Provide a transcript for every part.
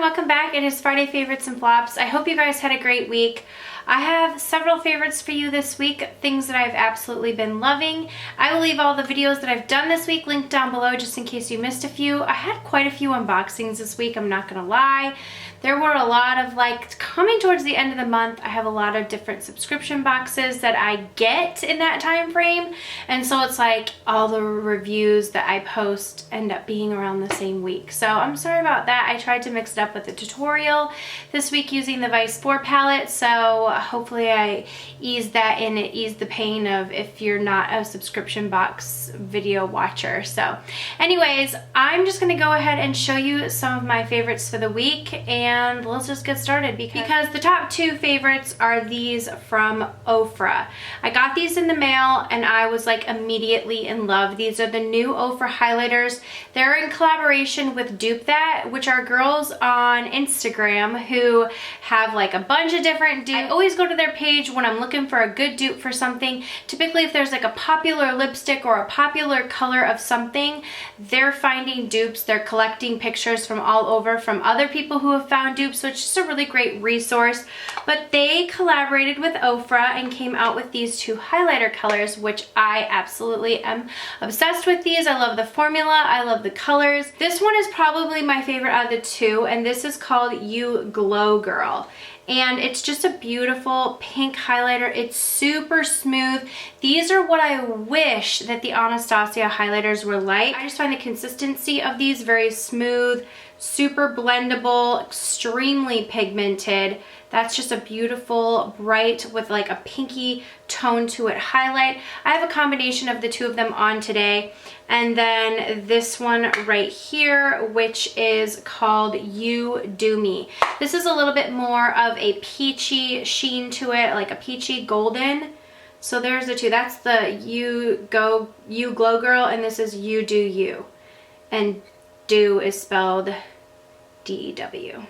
welcome back. It is Friday Favorites and Flops. I hope you guys had a great week. I have several favorites for you this week, things that I've absolutely been loving. I will leave all the videos that I've done this week linked down below just in case you missed a few. I had quite a few unboxings this week, I'm not gonna lie. There were a lot of, like, coming towards the end of the month, I have a lot of different subscription boxes that I get in that time frame. And so it's like all the reviews that I post end up being around the same week. So I'm sorry about that. I tried to mix it up with the tutorial this week using the Vice 4 palette. So hopefully I eased that in. It eased the pain of if you're not a subscription box video watcher. So anyways, I'm just gonna go ahead and show you some of my favorites for the week, and let's just get started because the top two favorites are these from Ofra. I got these in the mail and I was like immediately in love. These are the new Ofra highlighters. They're in collaboration with DupeThat, which are girls on Instagram who have like a bunch of different dupes. I always go to their page when I'm looking for a good dupe for something. Typically if there's like a popular lipstick or a popular color of something, they're finding dupes. They're collecting pictures from all over from other people who have found dupes, so it's just a really great resource. But they collaborated with Ofra and came out with these two highlighter colors, which I absolutely am obsessed with these. I love the formula, I love the colors. This one is probably my favorite out of the two, and this is called You Glow Girl. And it's just a beautiful pink highlighter. It's super smooth. These are what I wish that the Anastasia highlighters were like. I just find the consistency of these very smooth, super blendable, extremely pigmented. That's just a beautiful, bright with like a pinky tone to it highlight. I have a combination of the two of them on today. And then this one right here, which is called You Do Me. This is a little bit more of a peachy sheen to it, like a peachy golden. So there's the two. That's the You Glow Girl, and this is You Do You. And do is spelled D-E-W.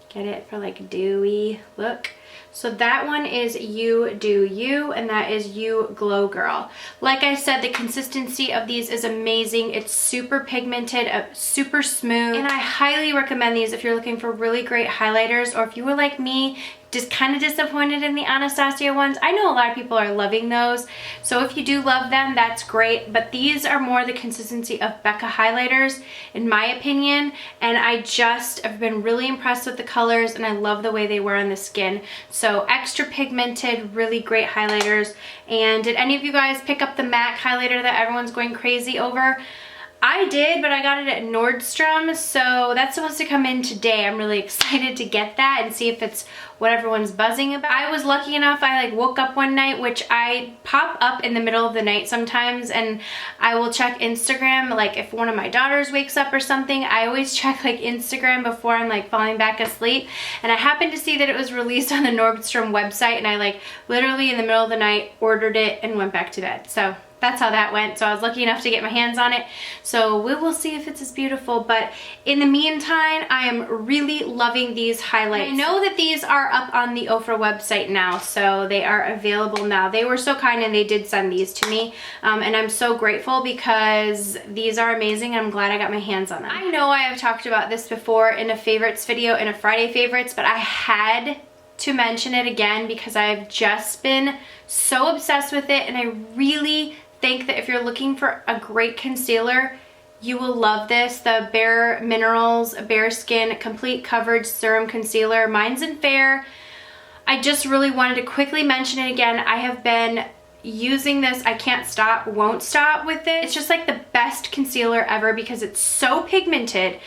Get it for like dewy look. So that one is You Do You, and that is You Glow Girl. Like I said, the consistency of these is amazing. It's super pigmented, super smooth, and I highly recommend these if you're looking for really great highlighters, or if you were like me, just kind of disappointed in the Anastasia ones. I know a lot of people are loving those, so if you do love them, that's great, but these are more the consistency of Becca highlighters, in my opinion, and I just have been really impressed with the colors, and I love the way they wear on the skin. So extra pigmented, really great highlighters. And did any of you guys pick up the MAC highlighter that everyone's going crazy over? I did, but I got it at Nordstrom, so that's supposed to come in today. I'm really excited to get that and see if it's what everyone's buzzing about. I was lucky enough, I like woke up one night, which I pop up in the middle of the night sometimes, and I will check Instagram, like if one of my daughters wakes up or something, I always check like Instagram before I'm like falling back asleep, and I happened to see that it was released on the Nordstrom website, and I like literally in the middle of the night ordered it and went back to bed. So that's how that went. So I was lucky enough to get my hands on it. So we will see if it's as beautiful. But in the meantime, I am really loving these highlights. I know that these are up on the Ofra website now, so they are available now. They were so kind and they did send these to me. And I'm so grateful because these are amazing. I'm glad I got my hands on them. I know I have talked about this before in a favorites video, in a Friday favorites, but I had to mention it again because I've just been so obsessed with it, and I really think that if you're looking for a great concealer, you will love this. The BareMinerals BareSkin Complete Coverage Serum Concealer. Mine's in Fair. I just really wanted to quickly mention it again. I have been using this. I can't stop, won't stop with it. It's just like the best concealer ever because it's so pigmented,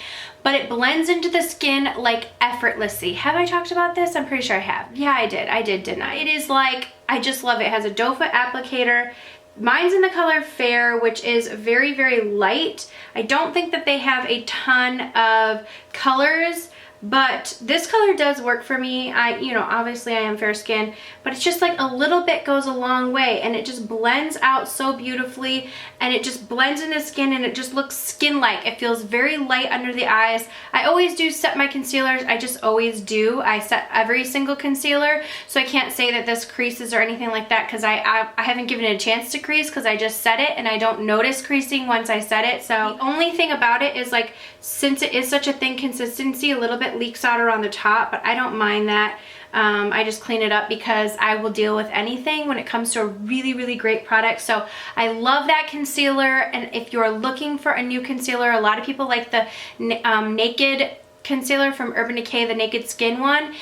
but it blends into the skin like effortlessly. Have I talked about this? I'm pretty sure I have. Yeah, I did, didn't I? It is like, I just love it. It has a doe foot applicator. Mine's in the color Fair, which is very, very light. I don't think that they have a ton of colors, but this color does work for me. You know, obviously I am fair skin, but it's just like a little bit goes a long way, and it just blends out so beautifully, and it just blends in the skin, and it just looks skin-like. It feels very light under the eyes. I always do set my concealers. I just always do. I set every single concealer, so I can't say that this creases or anything like that because I haven't given it a chance to crease because I just set it, and I don't notice creasing once I set it. So the only thing about it is, like, since it is such a thin consistency, a little bit it leaks out around the top, but I don't mind that. I just clean it up because I will deal with anything when it comes to a really, really great product. So I love that concealer, and if you're looking for a new concealer, a lot of people like the Naked concealer from Urban Decay, the Naked Skin one.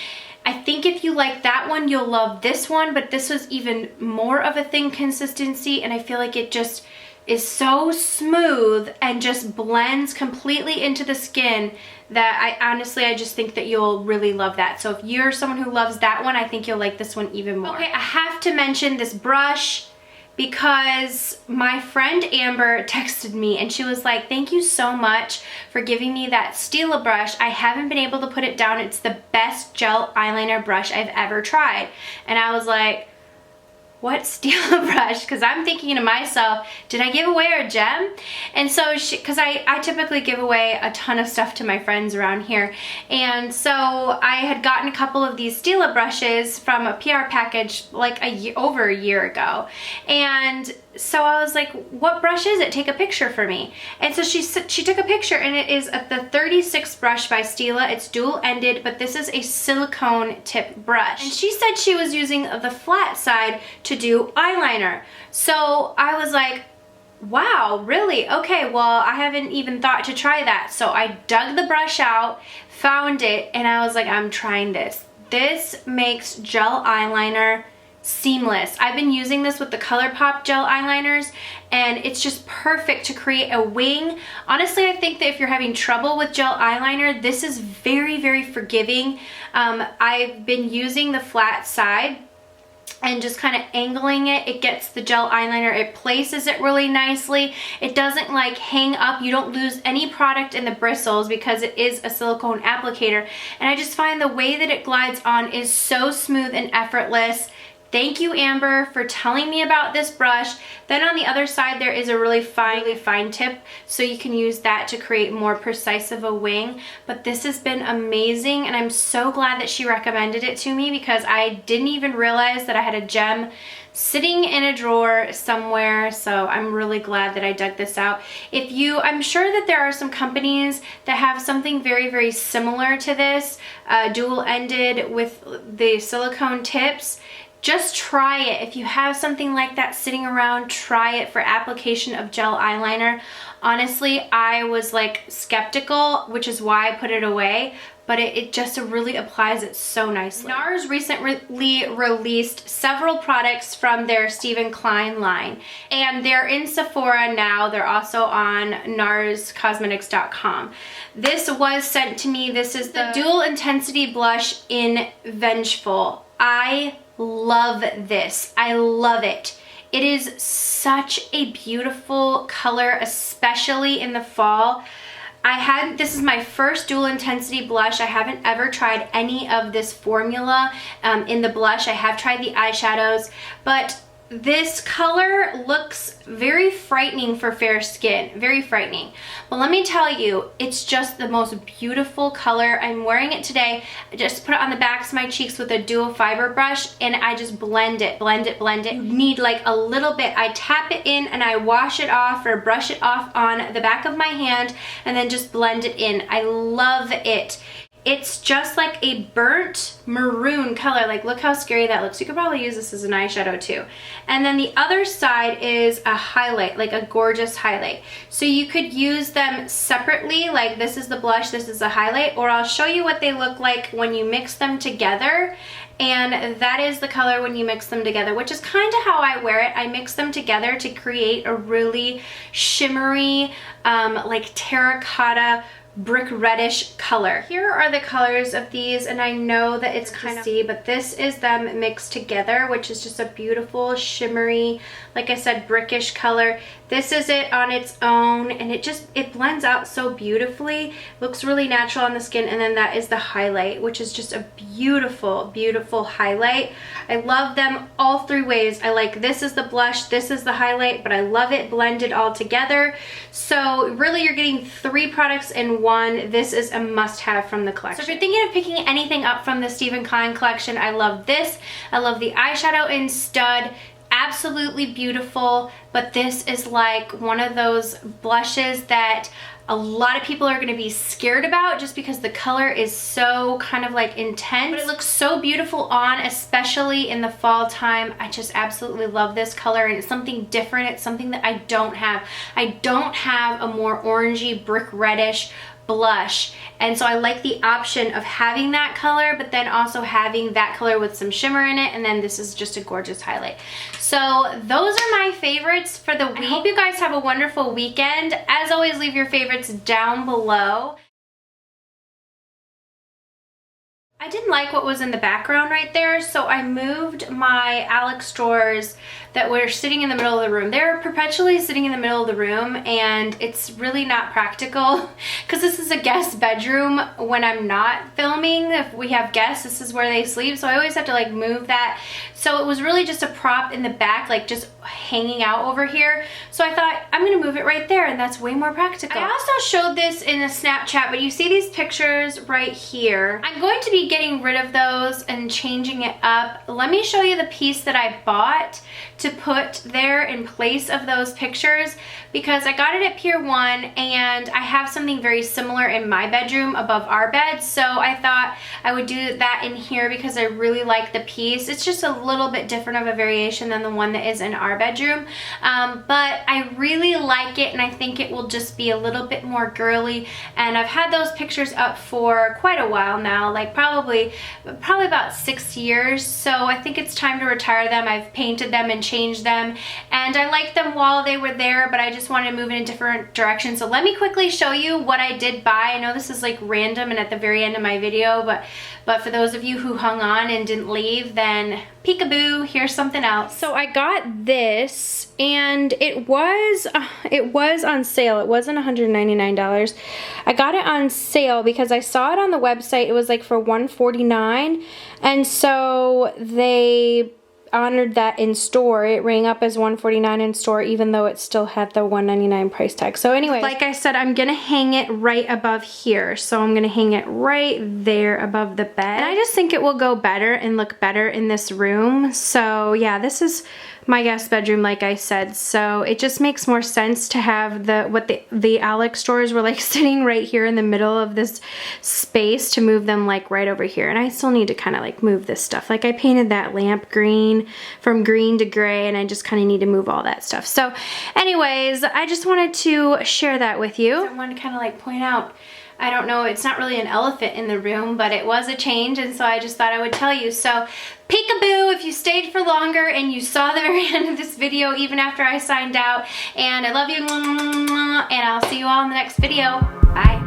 I think if you like that one, you'll love this one, but this was even more of a thin consistency, and I feel like it just is so smooth and just blends completely into the skin that I just think that you'll really love that. So if you're someone who loves that one, I think you'll like this one even more. Okay, I have to mention this brush because my friend Amber texted me and she was like, thank you so much for giving me that Stila brush. I haven't been able to put it down. It's the best gel eyeliner brush I've ever tried. And I was like, what Stila brush? Because I'm thinking to myself, did I give away our gem? And so because I typically give away a ton of stuff to my friends around here, and so I had gotten a couple of these Stila brushes from a PR package like over a year ago, and so I was like, what brush is it? Take a picture for me. And so she took a picture, and it is the 36 brush by Stila. It's dual-ended, but this is a silicone tip brush. And she said she was using the flat side to do eyeliner. So I was like, wow, really? Okay, well, I haven't even thought to try that. So I dug the brush out, found it, and I was like, I'm trying this. This makes gel eyeliner seamless. I've been using this with the ColourPop gel eyeliners, and it's just perfect to create a wing. Honestly, I think that if you're having trouble with gel eyeliner, this is very, very forgiving. I've been using the flat side and just kind of angling it. It gets the gel eyeliner, it places it really nicely. It doesn't like hang up. You don't lose any product in the bristles because it is a silicone applicator. And I just find the way that it glides on is so smooth and effortless. Thank you, Amber, for telling me about this brush. Then on the other side, there is a really fine tip, so you can use that to create more precise of a wing. But this has been amazing, and I'm so glad that she recommended it to me because I didn't even realize that I had a gem sitting in a drawer somewhere, so I'm really glad that I dug this out. I'm sure that there are some companies that have something very, very similar to this, dual-ended with the silicone tips. Just try it. If you have something like that sitting around, try it for application of gel eyeliner. Honestly, I was like skeptical, which is why I put it away, but it just really applies it so nicely. Nars recently released several products from their Klein line, and they're in Sephora now. They're also on narscosmetics.com. This was sent to me. This is the Dual Intensity Blush in Vengeful. I love this. I love it. It is such a beautiful color, especially in the fall. This is my first dual intensity blush. I haven't ever tried any of this formula in the blush. I have tried the eyeshadows, but this color looks very frightening for fair skin, very frightening. But let me tell you, it's just the most beautiful color. I'm wearing it today. I just put it on the backs of my cheeks with a dual fiber brush, and I just blend it. You need like a little bit. I tap it in and I wash it off or brush it off on the back of my hand and then just blend it in. I love it. It's just like a burnt maroon color. Like, look how scary that looks. You could probably use this as an eyeshadow too. And then the other side is a highlight, like a gorgeous highlight. So you could use them separately, like this is the blush, this is the highlight, or I'll show you what they look like when you mix them together. And that is the color when you mix them together, which is kind of how I wear it. I mix them together to create a really shimmery, like terracotta, brick reddish color. Here are the colors of these, and I know that it's kind of see, but this is them mixed together, which is just a beautiful shimmery, like I said, brickish color. This is it on its own, and it blends out so beautifully, looks really natural on the skin. And then that is the highlight, which is just a beautiful, beautiful highlight. I love them all three ways. I like this is the blush, this is the highlight, but I love it blended all together. So really you're getting three products in one. This is a must-have from the collection. So if you're thinking of picking anything up from the Klein collection, I love this. I love the eyeshadow in Stud. absolutely beautiful, but this is like one of those blushes that a lot of people are going to be scared about just because the color is so kind of like intense. But it looks so beautiful on, especially in the fall time. I just absolutely love this color, and it's something different. It's something that I don't have. I don't have a more orangey, brick reddish blush, and so I like the option of having that color, but then also having that color with some shimmer in it, and then this is just a gorgeous highlight. So those are my favorites for the week. I hope you guys have a wonderful weekend. As always, leave your favorites down below. I didn't like what was in the background right there, so I moved my Alex drawers that were sitting in the middle of the room. They're perpetually sitting in the middle of the room, and it's really not practical because this is a guest bedroom when I'm not filming. If we have guests, this is where they sleep, so I always have to like move that. So it was really just a prop in the back, like just hanging out over here. So I thought, I'm gonna move it right there, and that's way more practical. I also showed this in a Snapchat, but you see these pictures right here. I'm going to be getting rid of those and changing it up. Let me show you the piece that I bought to put there in place of those pictures, because I got it at Pier 1 and I have something very similar in my bedroom above our bed, so I thought I would do that in here because I really like the piece. It's just a little bit different of a variation than the one that is in our bedroom, but I really like it, and I think it will just be a little bit more girly. And I've had those pictures up for quite a while now, like probably about 6 years, so I think it's time to retire them. I've painted them and changed them, and I liked them while they were there, but I just wanted to move in a different direction. So let me quickly show you what I did buy. I know this is like random and at the very end of my video, but for those of you who hung on and didn't leave, then peekaboo, here's something else. So I got this, and it was on sale. It wasn't $199. I got it on sale because I saw it on the website. It was like for $149, and so they honored that in store. It rang up as $149 in store, even though it still had the $199 price tag. So anyway, like I said, I'm gonna hang it right above here. So I'm gonna hang it right there above the bed. And I just think it will go better and look better in this room. So yeah, this is my guest bedroom, like I said, so it just makes more sense to have the Alex drawers were like sitting right here in the middle of this space, to move them like right over here. And I still need to kind of like move this stuff. Like I painted that lamp green from green to gray, and I just kind of need to move all that stuff. So anyways, I just wanted to share that with you. I wanted to kind of like point out, I don't know, it's not really an elephant in the room, but it was a change, and so I just thought I would tell you. So peekaboo if you stayed for longer and you saw the very end of this video even after I signed out. And I love you, and I'll see you all in the next video. Bye.